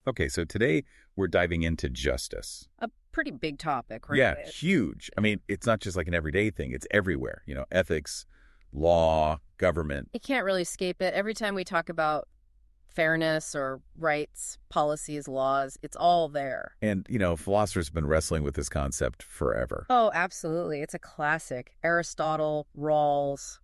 Okay, so today we're diving into justice. A pretty big topic, Yeah, really. huge. I mean, it's not just like an everyday thing. It's everywhere. Ethics, law, government. You can't really escape it. Every time we talk about fairness or rights, policies, laws, it's all there. And, philosophers have been wrestling with this concept forever. Oh, absolutely. It's a classic. Aristotle, Rawls.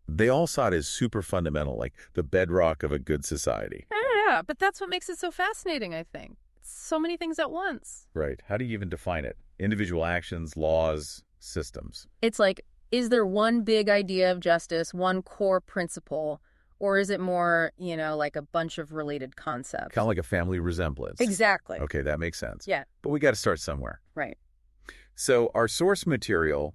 They all saw it as super fundamental, like the bedrock of a good society. Yeah, but that's what makes it so fascinating, I think. It's so many things at once. Right. How do you even define it? Individual actions, laws, systems. It's like, is there one big idea of justice, one core principle, or is it more, like a bunch of related concepts? Kind of like a family resemblance. Exactly. Okay, that makes sense. Yeah. But we got to start somewhere. Right. So our source material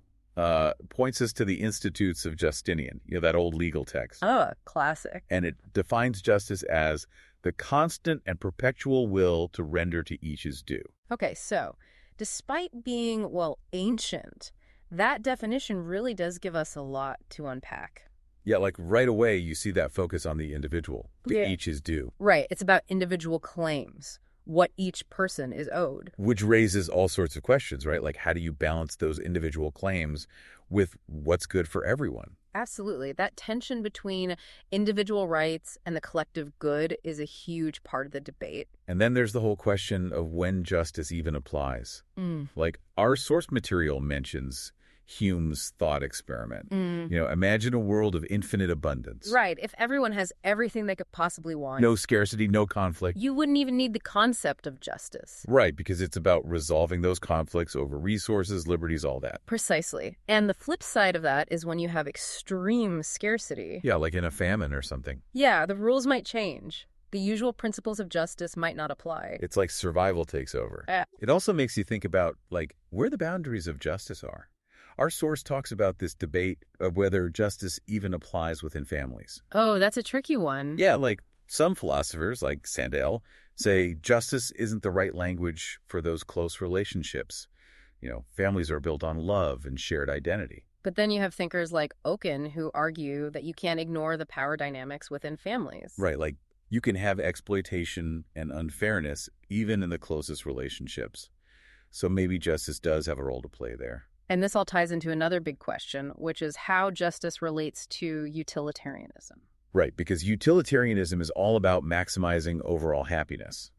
points us to the Institutes of Justinian, that old legal text. Oh, classic. And it defines justice as the constant and perpetual will to render to each his due. Okay, so despite being, ancient, that definition really does give us a lot to unpack. Yeah, like right away you see that focus on the individual, each is due. Right, it's about individual claims, what each person is owed. Which raises all sorts of questions, right? Like how do you balance those individual claims with what's good for everyone? Absolutely. That tension between individual rights and the collective good is a huge part of the debate. And then there's the whole question of when justice even applies. Like our source material mentions Hume's thought experiment. Imagine a world of infinite abundance. Right. If everyone has everything they could possibly want. No scarcity, no conflict. You wouldn't even need the concept of justice. Right, because it's about resolving those conflicts over resources, liberties, all that. Precisely. And the flip side of that is when you have extreme scarcity. Yeah, like in a famine or something. Yeah, the rules might change. The usual principles of justice might not apply. It's like survival takes over. It also makes you think about, where the boundaries of justice are. Our source talks about this debate of whether justice even applies within families. Oh, that's a tricky one. Yeah, like some philosophers, like Sandel, say justice isn't the right language for those close relationships. Families are built on love and shared identity. But then you have thinkers like Oken who argue that you can't ignore the power dynamics within families. Right, like you can have exploitation and unfairness even in the closest relationships. So maybe justice does have a role to play there. And this all ties into another big question, which is how justice relates to utilitarianism. Right, because utilitarianism is all about maximizing overall happiness.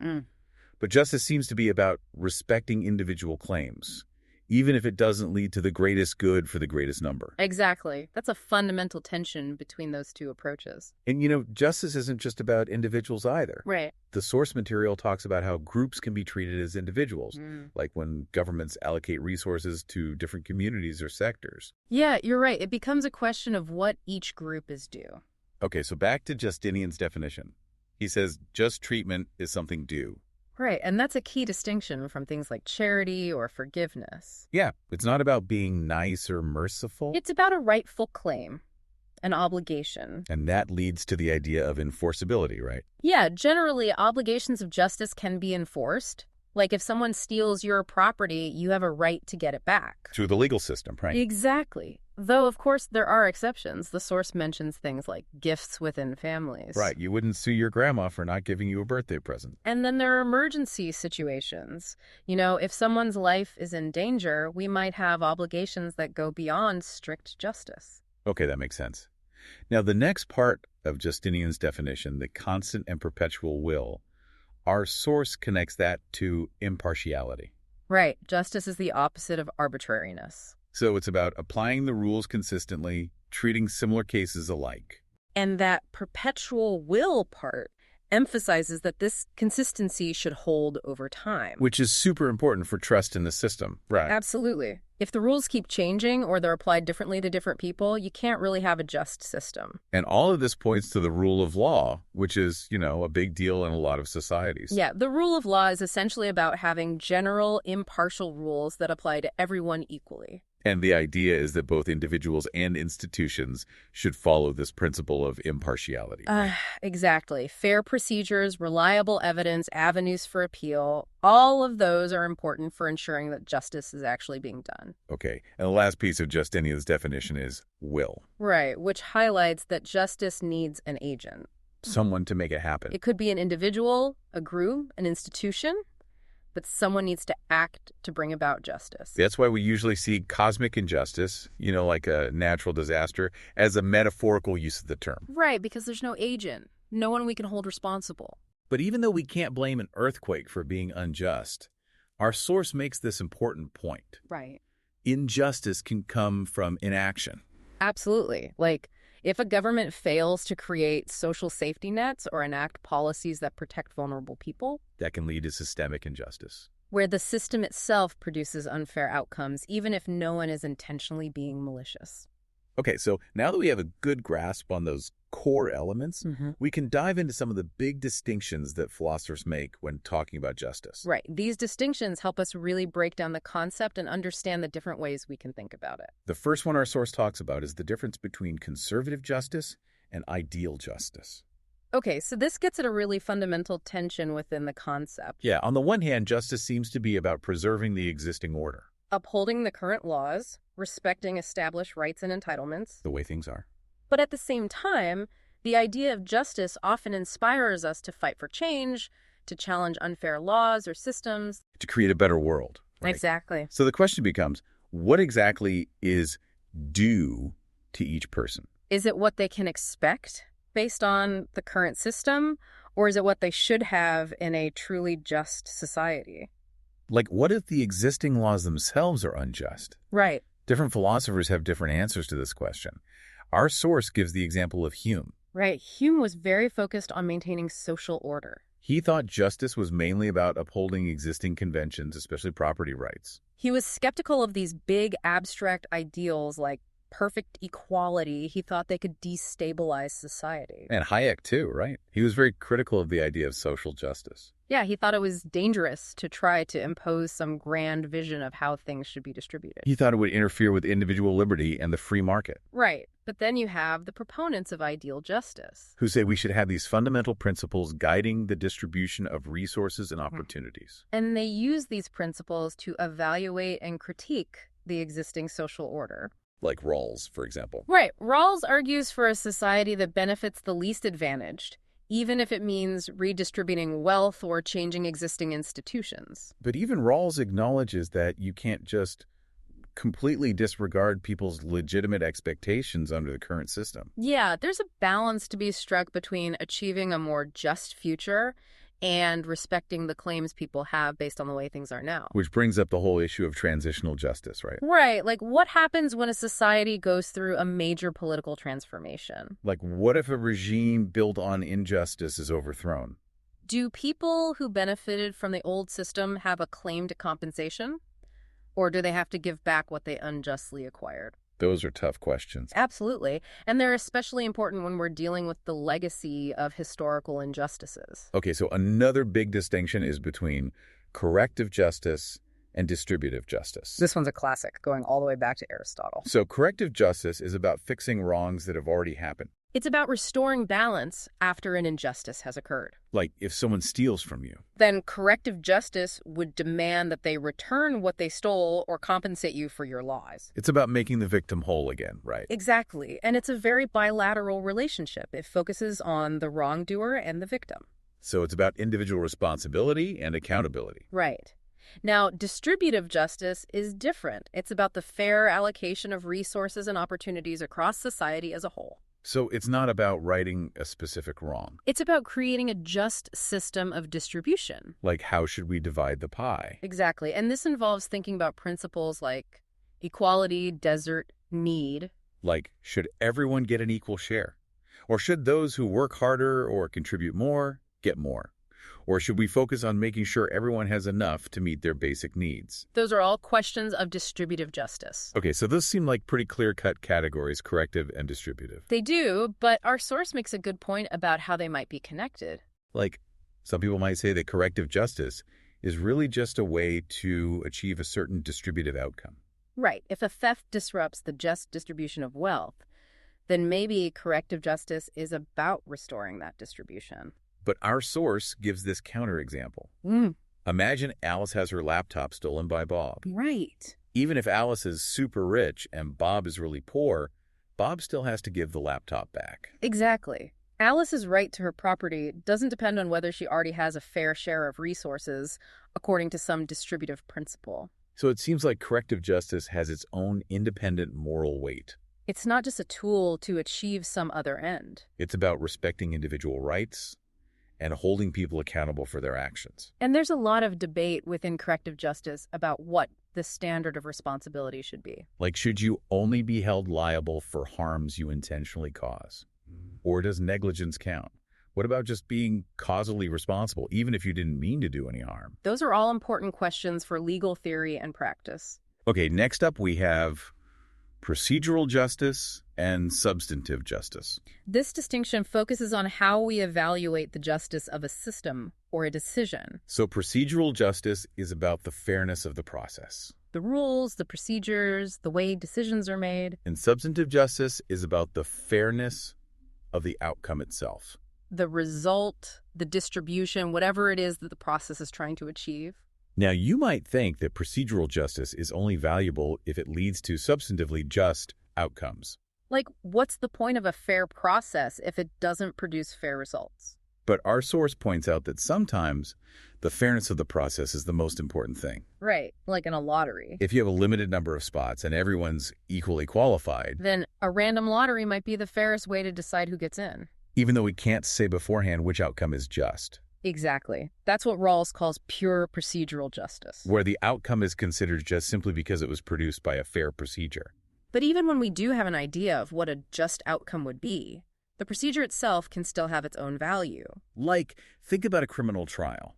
But justice seems to be about respecting individual claims, even if it doesn't lead to the greatest good for the greatest number. Exactly. That's a fundamental tension between those two approaches. And, justice isn't just about individuals either. Right. The source material talks about how groups can be treated as individuals, like when governments allocate resources to different communities or sectors. Yeah, you're right. It becomes a question of what each group is due. Okay, so back to Justinian's definition. He says just treatment is something due. Right, and that's a key distinction from things like charity or forgiveness. Yeah, it's not about being nice or merciful. It's about a rightful claim, an obligation. And that leads to the idea of enforceability, right? Yeah, generally, obligations of justice can be enforced. Like if someone steals your property, you have a right to get it back. Through the legal system, right? Exactly. Though, of course, there are exceptions. The source mentions things like gifts within families. Right. You wouldn't sue your grandma for not giving you a birthday present. And then there are emergency situations. If someone's life is in danger, we might have obligations that go beyond strict justice. Okay, that makes sense. Now, the next part of Justinian's definition, the constant and perpetual will, our source connects that to impartiality. Right. Justice is the opposite of arbitrariness. So it's about applying the rules consistently, treating similar cases alike. And that perpetual will part emphasizes that this consistency should hold over time. Which is super important for trust in the system. Right. Absolutely. If the rules keep changing or they're applied differently to different people, you can't really have a just system. And all of this points to the rule of law, which is, a big deal in a lot of societies. Yeah, the rule of law is essentially about having general, impartial rules that apply to everyone equally. And the idea is that both individuals and institutions should follow this principle of impartiality. Exactly. Fair procedures, reliable evidence, avenues for appeal, all of those are important for ensuring that justice is actually being done. Okay. And the last piece of Justinian's definition is will. Right, which highlights that justice needs an agent. someone to make it happen. It could be an individual, a group, an institution, but someone needs to act to bring about justice. That's why we usually see cosmic injustice, like a natural disaster, as a metaphorical use of the term. Right, because there's no agent, no one we can hold responsible. But even though we can't blame an earthquake for being unjust, our source makes this important point. Right. Injustice can come from inaction. Absolutely. Like, if a government fails to create social safety nets or enact policies that protect vulnerable people, That can lead to systemic injustice. where the system itself produces unfair outcomes, even if no one is intentionally being malicious. Okay, so now that we have a good grasp on those core elements, we can dive into some of the big distinctions that philosophers make when talking about justice. Right. These distinctions help us really break down the concept and understand the different ways we can think about it. The first one our source talks about is the difference between conservative justice and ideal justice. Okay, so this gets at a really fundamental tension within the concept. Yeah, on the one hand, justice seems to be about preserving the existing order, Upholding the current laws, respecting established rights and entitlements. the way things are. But at the same time, the idea of justice often inspires us to fight for change, to challenge unfair laws or systems. To create a better world. Right? Exactly. So the question becomes, what exactly is due to each person? Is it what they can expect based on the current system, or is it what they should have in a truly just society? Like, what if the existing laws themselves are unjust? Right. Different philosophers have different answers to this question. Our source gives the example of Hume. Right. Hume was very focused on maintaining social order. He thought justice was mainly about upholding existing conventions, especially property rights. He was skeptical of these big abstract ideals like perfect equality. He thought they could destabilize society. And Hayek, too, right? He was very critical of the idea of social justice. Yeah, he thought it was dangerous to try to impose some grand vision of how things should be distributed. He thought it would interfere with individual liberty and the free market. Right. But then you have the proponents of ideal justice, Who say we should have these fundamental principles guiding the distribution of resources and opportunities. and they use these principles to evaluate and critique the existing social order. Like Rawls, for example. Right. Rawls argues for a society that benefits the least advantaged, even if it means redistributing wealth or changing existing institutions. But even Rawls acknowledges that you can't just completely disregard people's legitimate expectations under the current system. Yeah, there's a balance to be struck between achieving a more just future and respecting the claims people have based on the way things are now. Which brings up the whole issue of transitional justice, right? Right. Like, what happens when a society goes through a major political transformation? Like, what if a regime built on injustice is overthrown? Do people who benefited from the old system have a claim to compensation? Or do they have to give back what they unjustly acquired? Those are tough questions. Absolutely. And they're especially important when we're dealing with the legacy of historical injustices. Okay, so another big distinction is between corrective justice and distributive justice. This one's a classic, going all the way back to Aristotle. So corrective justice is about fixing wrongs that have already happened. It's about restoring balance after an injustice has occurred. Like if someone steals from you. Then corrective justice would demand that they return what they stole or compensate you for your lies. It's about making the victim whole again, right? Exactly. And it's a very bilateral relationship. It focuses on the wrongdoer and the victim. So it's about individual responsibility and accountability. Right. Now, distributive justice is different. It's about the fair allocation of resources and opportunities across society as a whole. So it's not about righting a specific wrong. It's about creating a just system of distribution. Like how should we divide the pie? Exactly. And this involves thinking about principles like equality, desert, need. Like, should everyone get an equal share? Or should those who work harder or contribute more get more? Or should we focus on making sure everyone has enough to meet their basic needs? Those are all questions of distributive justice. Okay, so those seem like pretty clear-cut categories, corrective and distributive. They do, but our source makes a good point about how they might be connected. Like, some people might say that corrective justice is really just a way to achieve a certain distributive outcome. Right. If a theft disrupts the just distribution of wealth, then maybe corrective justice is about restoring that distribution. But our source gives this counterexample. Imagine Alice has her laptop stolen by Bob. Right. Even if Alice is super rich and Bob is really poor, Bob still has to give the laptop back. Exactly. Alice's right to her property doesn't depend on whether she already has a fair share of resources, according to some distributive principle. So it seems like corrective justice has its own independent moral weight. It's not just a tool to achieve some other end. It's about respecting individual rights and holding people accountable for their actions. And there's a lot of debate within corrective justice about what the standard of responsibility should be. Like, should you only be held liable for harms you intentionally cause? Or does negligence count? What about just being causally responsible, even if you didn't mean to do any harm? Those are all important questions for legal theory and practice. Okay, next up we have procedural justice and substantive justice. This distinction focuses on how we evaluate the justice of a system or a decision. So procedural justice is about the fairness of the process. The rules, the procedures, the way decisions are made. And substantive justice is about the fairness of the outcome itself. The result, the distribution, whatever it is that the process is trying to achieve. Now, you might think that procedural justice is only valuable if it leads to substantively just outcomes. Like, what's the point of a fair process if it doesn't produce fair results? But our source points out that sometimes the fairness of the process is the most important thing. Right, like in a lottery. If you have a limited number of spots and everyone's equally qualified, Then a random lottery might be the fairest way to decide who gets in. even though we can't say beforehand which outcome is just, Exactly. That's what Rawls calls pure procedural justice. where the outcome is considered just simply because it was produced by a fair procedure. But even when we do have an idea of what a just outcome would be, the procedure itself can still have its own value. Like, think about a criminal trial.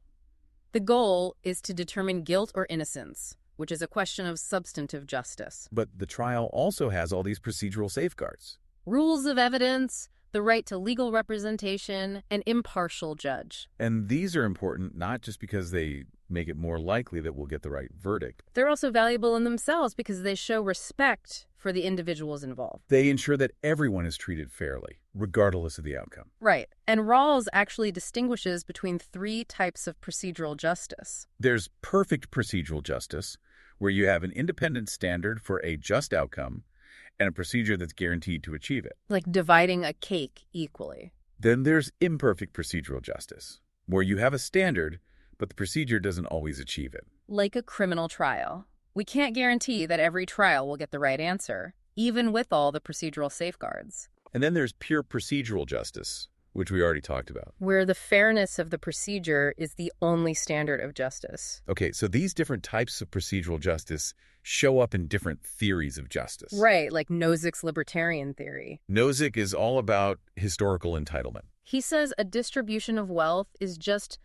The goal is to determine guilt or innocence, which is a question of substantive justice. But the trial also has all these procedural safeguards. Rules of evidence, the right to legal representation, an impartial judge. And these are important not just because they make it more likely that we'll get the right verdict. They're also valuable in themselves because they show respect for the individuals involved. They ensure that everyone is treated fairly, regardless of the outcome. Right. And Rawls actually distinguishes between 3 types of procedural justice. There's perfect procedural justice, where you have an independent standard for a just outcome and a procedure that's guaranteed to achieve it. Like dividing a cake equally. Then there's imperfect procedural justice, where you have a standard, but the procedure doesn't always achieve it. Like a criminal trial. We can't guarantee that every trial will get the right answer, even with all the procedural safeguards. And then there's pure procedural justice, which we already talked about. Where the fairness of the procedure is the only standard of justice. Okay, so these different types of procedural justice show up in different theories of justice. Right, like Nozick's libertarian theory. Nozick is all about historical entitlement. He says a distribution of wealth is just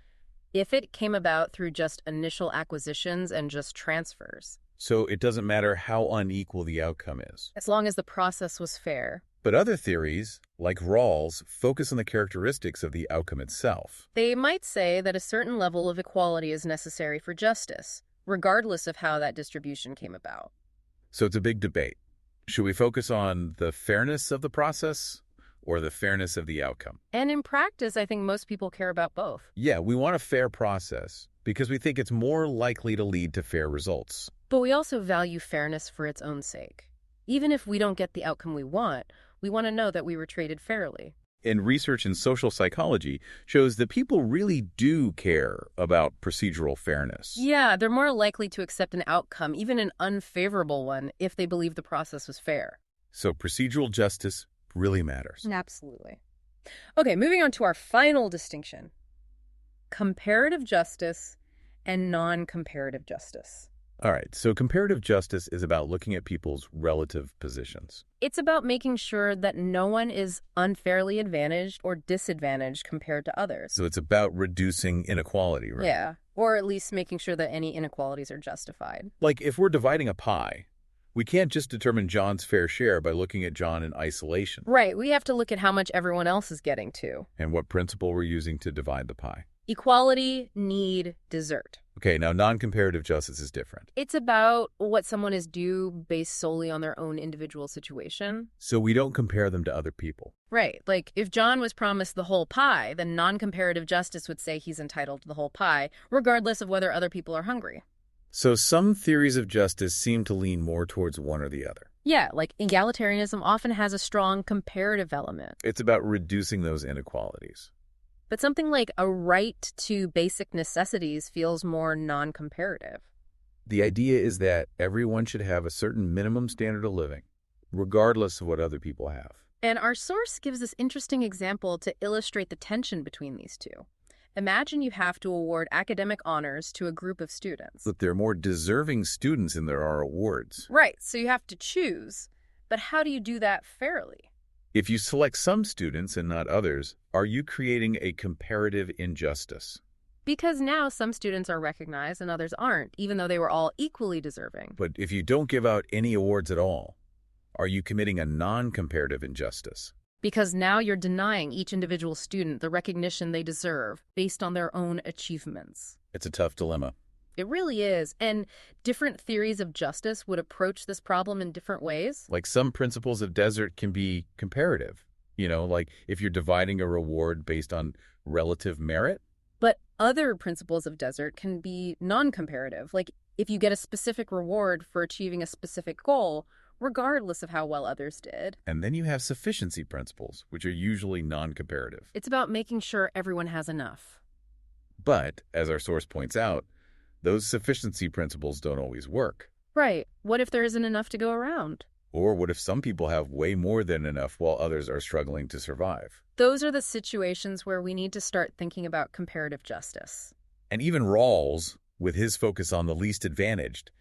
if it came about through just initial acquisitions and just transfers. So it doesn't matter how unequal the outcome is. As long as the process was fair. But other theories, like Rawls, focus on the characteristics of the outcome itself. They might say that a certain level of equality is necessary for justice, regardless of how that distribution came about. So it's a big debate. Should we focus on the fairness of the process or the fairness of the outcome? And in practice, I think most people care about both. Yeah, we want a fair process because we think it's more likely to lead to fair results. But we also value fairness for its own sake. Even if we don't get the outcome we want to know that we were treated fairly. And research in social psychology shows that people really do care about procedural fairness. Yeah, they're more likely to accept an outcome, even an unfavorable one, if they believe the process was fair. So procedural justice really matters. Absolutely. Okay, moving on to our final distinction. Comparative justice and non-comparative justice. All right, so comparative justice is about looking at people's relative positions. It's about making sure that no one is unfairly advantaged or disadvantaged compared to others. So it's about reducing inequality, right? Yeah, or at least making sure that any inequalities are justified. Like if we're dividing a pie, we can't just determine John's fair share by looking at John in isolation. Right, we have to look at how much everyone else is getting too. And what principle we're using to divide the pie. Equality, need, desert. Okay, now non-comparative justice is different. It's about what someone is due based solely on their own individual situation. So we don't compare them to other people. Right. Like, if John was promised the whole pie, then non-comparative justice would say he's entitled to the whole pie, regardless of whether other people are hungry. So some theories of justice seem to lean more towards one or the other. Yeah, like egalitarianism often has a strong comparative element. It's about reducing those inequalities. But something like a right to basic necessities feels more non-comparative. The idea is that everyone should have a certain minimum standard of living, regardless of what other people have. And our source gives this interesting example to illustrate the tension between these two. Imagine you have to award academic honors to a group of students. But there are more deserving students than there are awards. Right, so you have to choose. But how do you do that fairly? If you select some students and not others, are you creating a comparative injustice? Because now some students are recognized and others aren't, even though they were all equally deserving. But if you don't give out any awards at all, are you committing a non-comparative injustice? Because now you're denying each individual student the recognition they deserve based on their own achievements. It's a tough dilemma. It really is. And different theories of justice would approach this problem in different ways. Like some principles of desert can be comparative. Like if you're dividing a reward based on relative merit. But other principles of desert can be non-comparative. Like if you get a specific reward for achieving a specific goal, regardless of how well others did. And then you have sufficiency principles, which are usually non-comparative. It's about making sure everyone has enough. But, as our source points out, those sufficiency principles don't always work. Right. What if there isn't enough to go around? Or what if some people have way more than enough while others are struggling to survive? Those are the situations where we need to start thinking about comparative justice. And even Rawls, with his focus on the least advantaged,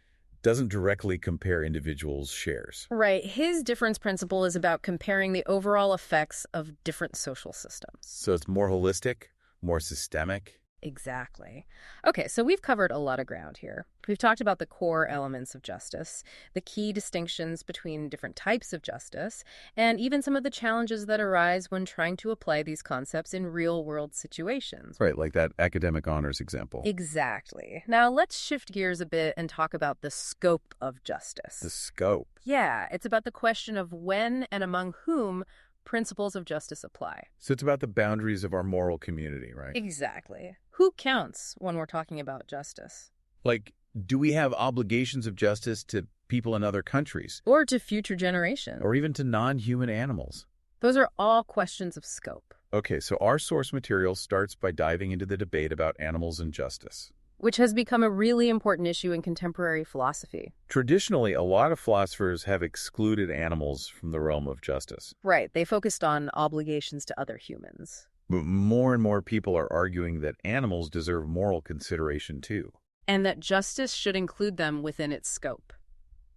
doesn't directly compare individuals' shares. Right. His difference principle is about comparing the overall effects of different social systems. So it's more holistic, more systemic. Exactly. Okay, so we've covered a lot of ground here. We've talked about the core elements of justice, the key distinctions between different types of justice, and even some of the challenges that arise when trying to apply these concepts in real-world situations. Right, like that academic honors example. Exactly. Now let's shift gears a bit and talk about the scope of justice. The scope. Yeah, it's about the question of when and among whom principles of justice apply. So it's about the boundaries of our moral community, right? Exactly. Who counts when we're talking about justice? Like, do we have obligations of justice to people in other countries? Or to future generations? Or even to non-human animals? Those are all questions of scope. Okay, so our source material starts by diving into the debate about animals and justice, which has become a really important issue in contemporary philosophy. Traditionally, a lot of philosophers have excluded animals from the realm of justice. Right. They focused on obligations to other humans. But more and more people are arguing that animals deserve moral consideration too. And that justice should include them within its scope.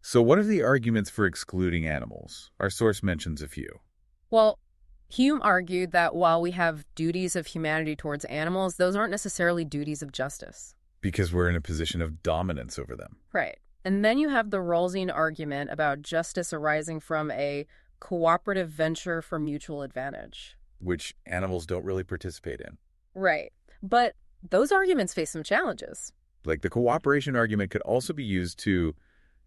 So what are the arguments for excluding animals? Our source mentions a few. Well, Hume argued that while we have duties of humanity towards animals, those aren't necessarily duties of justice. Because we're in a position of dominance over them. Right. And then you have the Rawlsian argument about justice arising from a cooperative venture for mutual advantage. Which animals don't really participate in. Right. But those arguments face some challenges. Like the cooperation argument could also be used to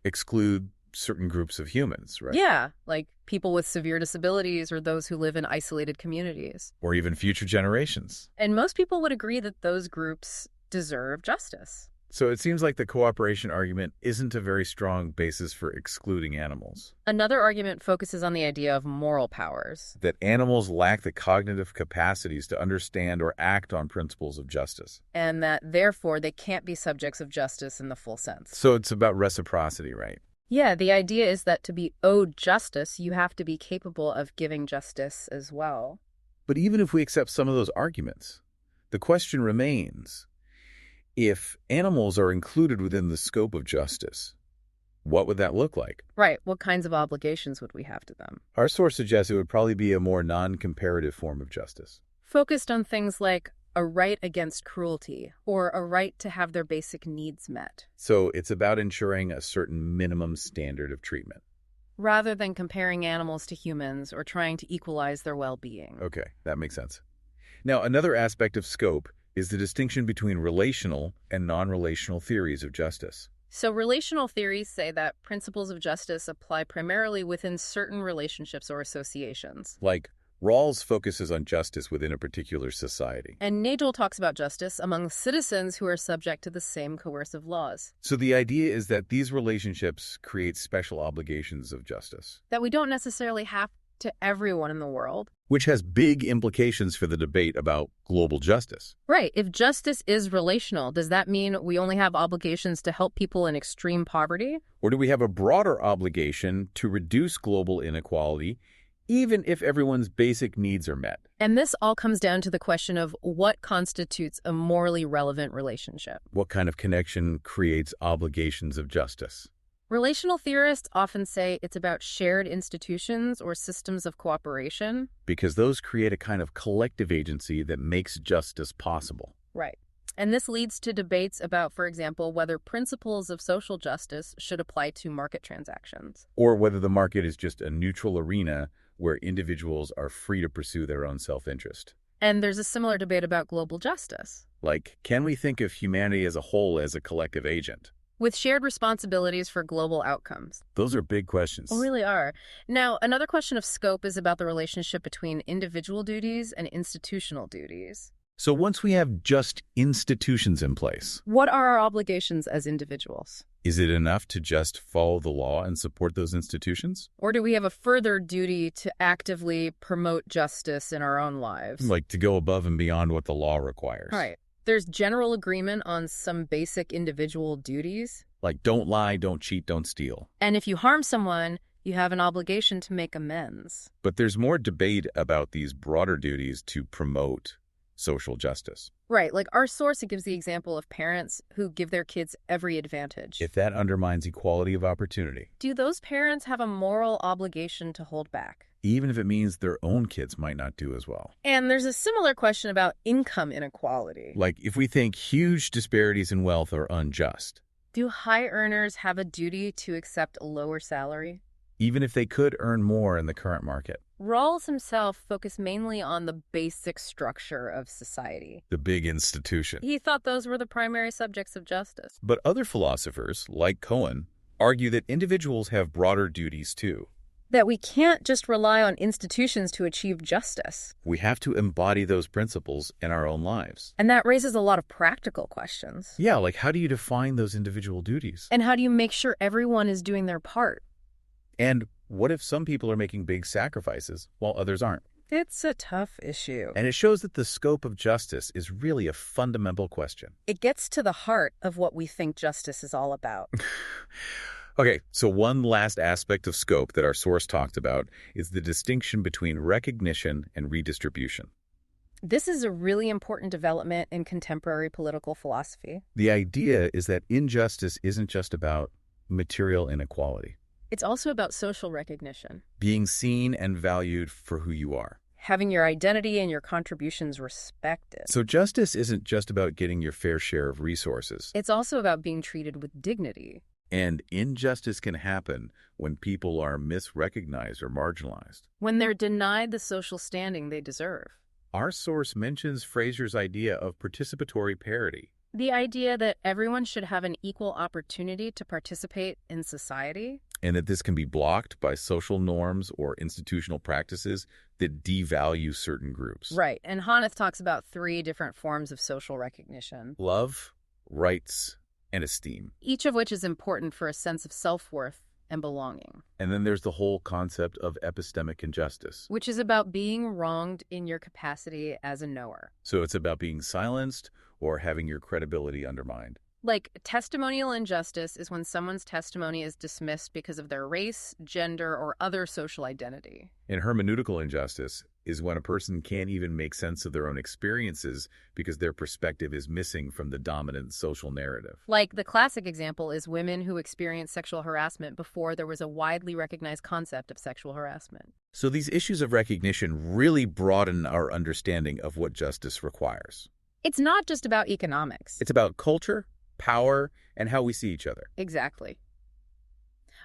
exclude certain groups of humans, right? Yeah, like people with severe disabilities or those who live in isolated communities. Or even future generations. And most people would agree that those groups deserve justice. So it seems like the cooperation argument isn't a very strong basis for excluding animals. Another argument focuses on the idea of moral powers. That animals lack the cognitive capacities to understand or act on principles of justice. And that, therefore, they can't be subjects of justice in the full sense. So it's about reciprocity, right? Yeah, the idea is that to be owed justice, you have to be capable of giving justice as well. But even if we accept some of those arguments, the question remains, if animals are included within the scope of justice, what would that look like? Right. What kinds of obligations would we have to them? Our source suggests it would probably be a more non-comparative form of justice. Focused on things like a right against cruelty or a right to have their basic needs met. So it's about ensuring a certain minimum standard of treatment. Rather than comparing animals to humans or trying to equalize their well-being. Okay, that makes sense. Now, another aspect of scope is the distinction between relational and non-relational theories of justice. So relational theories say that principles of justice apply primarily within certain relationships or associations. Like Rawls focuses on justice within a particular society. And Nagel talks about justice among citizens who are subject to the same coercive laws. So the idea is that these relationships create special obligations of justice, That we don't necessarily have to everyone in the world. which has big implications for the debate about global justice. Right. If justice is relational, does that mean we only have obligations to help people in extreme poverty? Or do we have a broader obligation to reduce global inequality, even if everyone's basic needs are met? And this all comes down to the question of what constitutes a morally relevant relationship. What kind of connection creates obligations of justice? Relational theorists often say it's about shared institutions or systems of cooperation. Because those create a kind of collective agency that makes justice possible. Right. And this leads to debates about, for example, whether principles of social justice should apply to market transactions. Or whether the market is just a neutral arena where individuals are free to pursue their own self-interest. And there's a similar debate about global justice. Like, can we think of humanity as a whole as a collective agent? With shared responsibilities for global outcomes. Those are big questions. They really are. Now, another question of scope is about the relationship between individual duties and institutional duties. So once we have just institutions in place, What are our obligations as individuals? is it enough to just follow the law and support those institutions? Or do we have a further duty to actively promote justice in our own lives? Like to go above and beyond what the law requires. Right. There's general agreement on some basic individual duties. Like don't lie, don't cheat, don't steal. And if you harm someone, you have an obligation to make amends. But there's more debate about these broader duties to promote social justice. Right. Like our source, it gives the example of parents who give their kids every advantage. If that undermines equality of opportunity, Do those parents have a moral obligation to hold back? even if it means their own kids might not do as well. And there's a similar question about income inequality. Like if we think huge disparities in wealth are unjust, Do high earners have a duty to accept a lower salary? even if they could earn more in the current market. Rawls himself focused mainly on the basic structure of society. The big institution. He thought those were the primary subjects of justice. But other philosophers, like Cohen, argue that individuals have broader duties too. That we can't just rely on institutions to achieve justice. We have to embody those principles in our own lives. And that raises a lot of practical questions. Yeah, like how do you define those individual duties? And how do you make sure everyone is doing their part? And what if some people are making big sacrifices while others aren't? It's a tough issue. And it shows that the scope of justice is really a fundamental question. It gets to the heart of what we think justice is all about. Okay, so one last aspect of scope that our source talked about is the distinction between recognition and redistribution. This is a really important development in contemporary political philosophy. The idea is that injustice isn't just about material inequality. It's also about social recognition. Being seen and valued for who you are. Having your identity and your contributions respected. So justice isn't just about getting your fair share of resources. It's also about being treated with dignity. And injustice can happen when people are misrecognized or marginalized. When they're denied the social standing they deserve. Our source mentions Fraser's idea of participatory parity. The idea that everyone should have an equal opportunity to participate in society. And that this can be blocked by social norms or institutional practices that devalue certain groups. Right. And Hanneth talks about 3 different forms of social recognition. Love, rights, and esteem. Each of which is important for a sense of self-worth and belonging. And then there's the whole concept of epistemic injustice. Which is about being wronged in your capacity as a knower. So it's about being silenced or having your credibility undermined. Like, testimonial injustice is when someone's testimony is dismissed because of their race, gender, or other social identity. And hermeneutical injustice is when a person can't even make sense of their own experiences because their perspective is missing from the dominant social narrative. Like, the classic example is women who experienced sexual harassment before there was a widely recognized concept of sexual harassment. So these issues of recognition really broaden our understanding of what justice requires. It's not just about economics. It's about culture, power, and how we see each other. Exactly.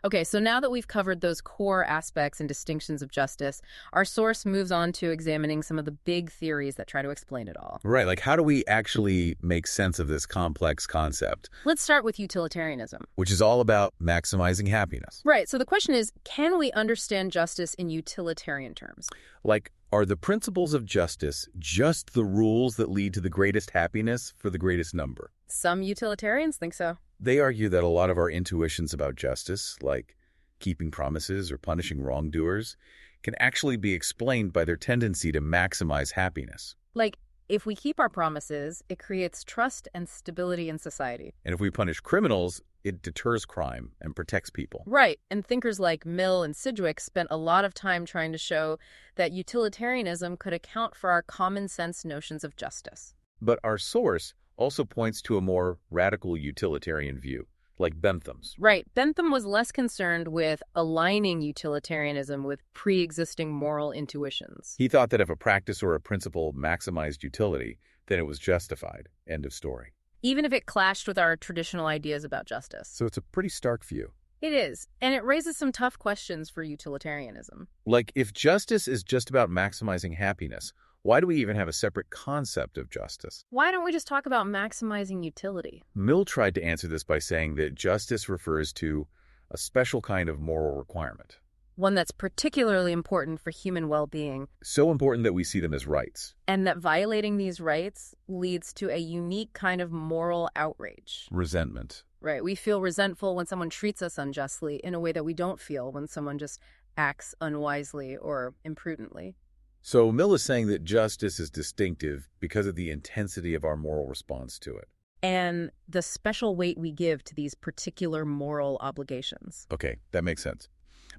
Okay, so now that we've covered those core aspects and distinctions of justice, our source moves on to examining some of the big theories that try to explain it all. Right, like how do we actually make sense of this complex concept? Let's start with utilitarianism. Which is all about maximizing happiness. Right, so the question is, can we understand justice in utilitarian terms? Like, Are the principles of justice just the rules that lead to the greatest happiness for the greatest number? Some utilitarians think so. They argue that a lot of our intuitions about justice, like keeping promises or punishing wrongdoers, can actually be explained by their tendency to maximize happiness. Like, if we keep our promises, it creates trust and stability in society. And if we punish criminals, it deters crime and protects people. Right, and thinkers like Mill and Sidgwick spent a lot of time trying to show that utilitarianism could account for our common sense notions of justice. But our source also points to a more radical utilitarian view, like Bentham's. Right, Bentham was less concerned with aligning utilitarianism with pre-existing moral intuitions. He thought that if a practice or a principle maximized utility, then it was justified. End of story. Even if it clashed with our traditional ideas about justice. So it's a pretty stark view. It is, and it raises some tough questions for utilitarianism. Like, if justice is just about maximizing happiness, why do we even have a separate concept of justice? Why don't we just talk about maximizing utility? Mill tried to answer this by saying that justice refers to a special kind of moral requirement. One that's particularly important for human well-being. So important that we see them as rights. And that violating these rights leads to a unique kind of moral outrage. Resentment. Right. We feel resentful when someone treats us unjustly in a way that we don't feel when someone just acts unwisely or imprudently. So Mill is saying that justice is distinctive because of the intensity of our moral response to it. And the special weight we give to these particular moral obligations. Okay, that makes sense.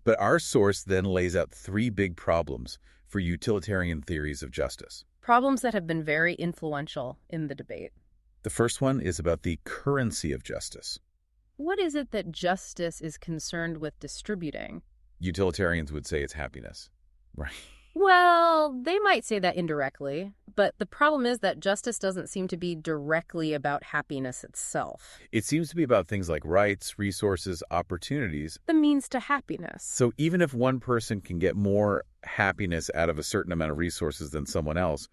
But our source then lays out three big problems for utilitarian theories of justice. Problems that have been very influential in the debate. The first one is about the currency of justice. What is it that justice is concerned with distributing? Utilitarians would say it's happiness. Right. Well, they might say that indirectly, but the problem is that justice doesn't seem to be directly about happiness itself. It seems to be about things like rights, resources, opportunities. The means to happiness. So even if one person can get more happiness out of a certain amount of resources than someone else,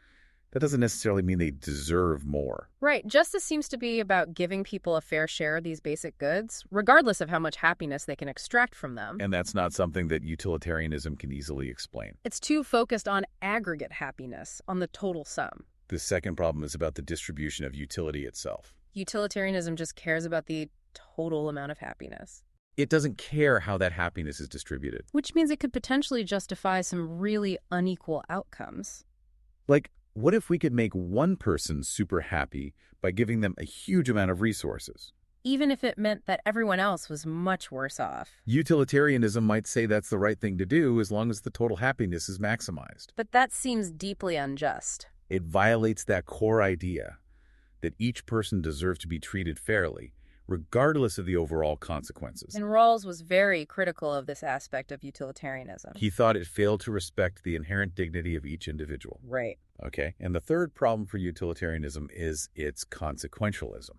that doesn't necessarily mean they deserve more. Right. Justice seems to be about giving people a fair share of these basic goods, regardless of how much happiness they can extract from them. And that's not something that utilitarianism can easily explain. It's too focused on aggregate happiness, on the total sum. The second problem is about the distribution of utility itself. Utilitarianism just cares about the total amount of happiness. It doesn't care how that happiness is distributed. Which means it could potentially justify some really unequal outcomes. Like, what if we could make one person super happy by giving them a huge amount of resources? Even if it meant that everyone else was much worse off. Utilitarianism might say that's the right thing to do as long as the total happiness is maximized. But that seems deeply unjust. It violates that core idea that each person deserves to be treated fairly, regardless of the overall consequences. And Rawls was very critical of this aspect of utilitarianism. He thought it failed to respect the inherent dignity of each individual. Right. Okay, and the third problem for utilitarianism is its consequentialism.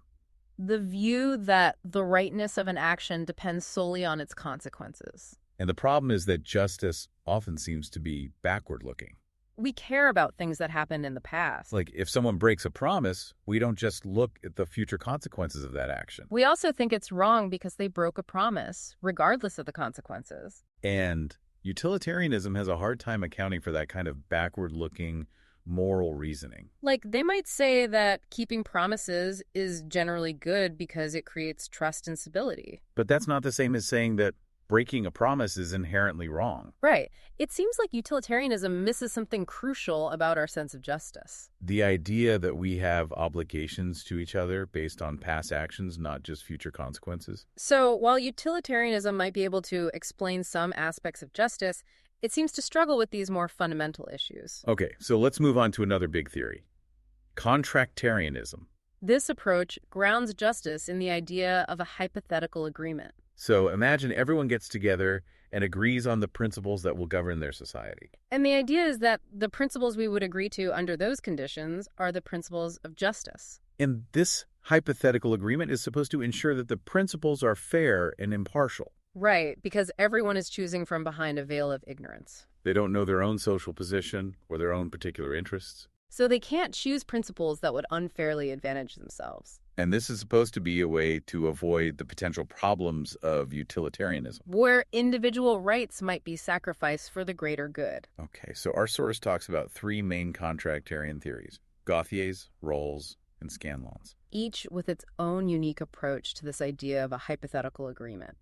The view that the rightness of an action depends solely on its consequences. And the problem is that justice often seems to be backward-looking. We care about things that happened in the past. Like, if someone breaks a promise, we don't just look at the future consequences of that action. We also think it's wrong because they broke a promise, regardless of the consequences. And utilitarianism has a hard time accounting for that kind of backward-looking moral reasoning. Like, they might say that keeping promises is generally good because it creates trust and stability. But that's not the same as saying that breaking a promise is inherently wrong. Right. It seems like utilitarianism misses something crucial about our sense of justice. The idea that we have obligations to each other based on past actions, not just future consequences. So while utilitarianism might be able to explain some aspects of justice, it seems to struggle with these more fundamental issues. Okay, so let's move on to another big theory. Contractarianism. This approach grounds justice in the idea of a hypothetical agreement. So imagine everyone gets together and agrees on the principles that will govern their society. And the idea is that the principles we would agree to under those conditions are the principles of justice. And this hypothetical agreement is supposed to ensure that the principles are fair and impartial. Right, because everyone is choosing from behind a veil of ignorance. They don't know their own social position or their own particular interests. So they can't choose principles that would unfairly advantage themselves. And this is supposed to be a way to avoid the potential problems of utilitarianism. where individual rights might be sacrificed for the greater good. Okay, so our source talks about three main contractarian theories: Gauthier's, Rawls, and Scanlon's. Each with its own unique approach to this idea of a hypothetical agreement.